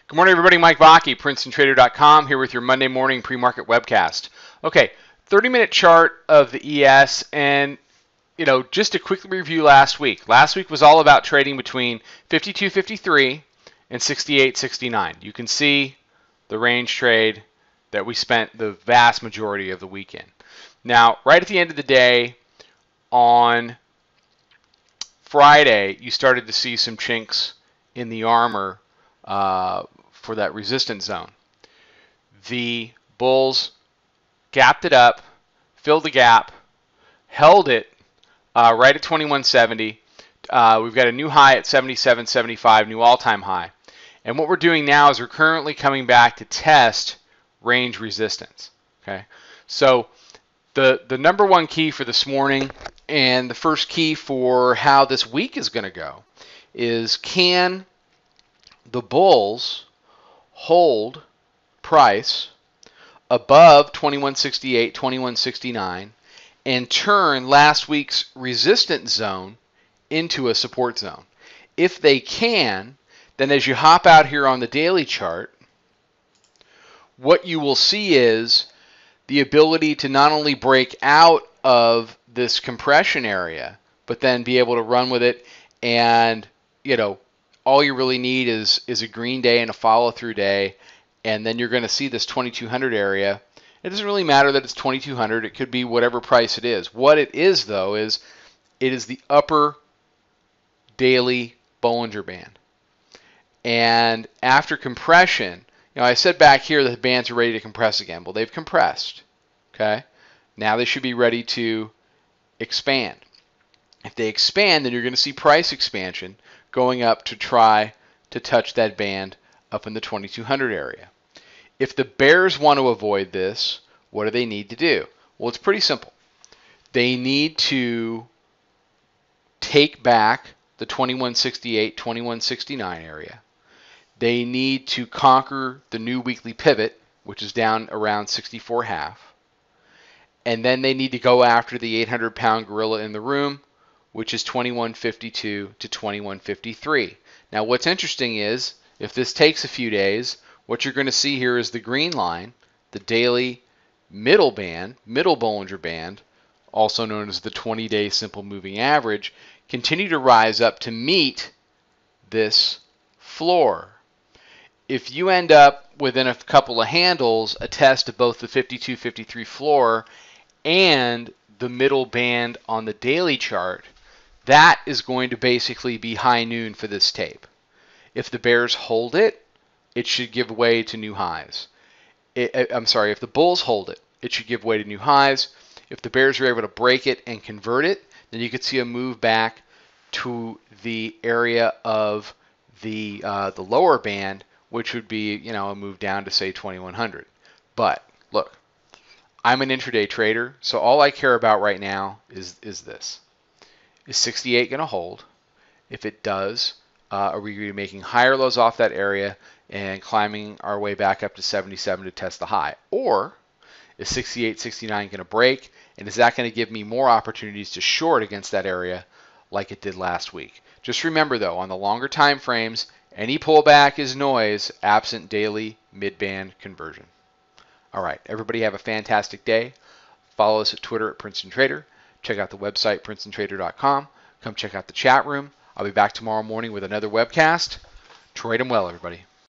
Good morning, everybody. Mike Vacchi, PrincetonTrader.com, here with your Monday morning pre-market webcast. Okay, 30-minute chart of the ES, and just to quickly review last week. Last week was all about trading between 52.53 and 68.69. You can see the range trade that we spent the vast majority of the weekend. Now, right at the end of the day, on Friday, you started to see some chinks in the armor for that resistance zone. The bulls gapped it up, filled the gap, held it right at 2170. We've got a new high at 77.75, new all-time high. And what we're doing now is we're currently coming back to test range resistance. Okay, so the number one key for this morning and the first key for how this week is going to go is, can the bulls hold price above 2168, 2169 and turn last week's resistance zone into a support zone? If they can, then as you hop out here on the daily chart, what you will see is the ability to not only break out of this compression area, but then be able to run with it. And all you really need is a green day and a follow-through day, and then you're going to see this 2200 area. It doesn't really matter that it's 2200. It could be whatever price it is. What it is, though, is it is the upper daily Bollinger Band. And after compression, I said back here that the bands are ready to compress again. Well, they've compressed. Okay? Now they should be ready to expand. If they expand, then you're going to see price expansion going up to try to touch that band up in the 2200 area. If the bears want to avoid this, what do they need to do? Well, it's pretty simple. They need to take back the 2168, 2169 area. They need to conquer the new weekly pivot, which is down around 64.5. And then they need to go after the 800-pound gorilla in the room, which is 2152 to 2153. Now, what's interesting is, if this takes a few days, what you're going to see here is the green line, the daily middle band, middle Bollinger Band, also known as the 20-day simple moving average, continue to rise up to meet this floor. If you end up within a couple of handles, a test of both the 52-53 floor and the middle band on the daily chart, that is going to basically be high noon for this tape. If the bears hold it, it should give way to new highs. If the bulls hold it, it should give way to new highs. If the bears are able to break it and convert it, then you could see a move back to the area of the lower band, which would be a move down to say 2100. But look, I'm an intraday trader, so all I care about right now is this. Is 68 going to hold? If it does, are we going to be making higher lows off that area and climbing our way back up to 77 to test the high? Or is 68, 69 going to break? And is that going to give me more opportunities to short against that area like it did last week? Just remember, though, on the longer time frames, any pullback is noise absent daily mid-band conversion. All right, everybody have a fantastic day. Follow us at Twitter at Princeton Trader. Check out the website, PrincetonTrader.com. Come check out the chat room. I'll be back tomorrow morning with another webcast. Trade them well, everybody.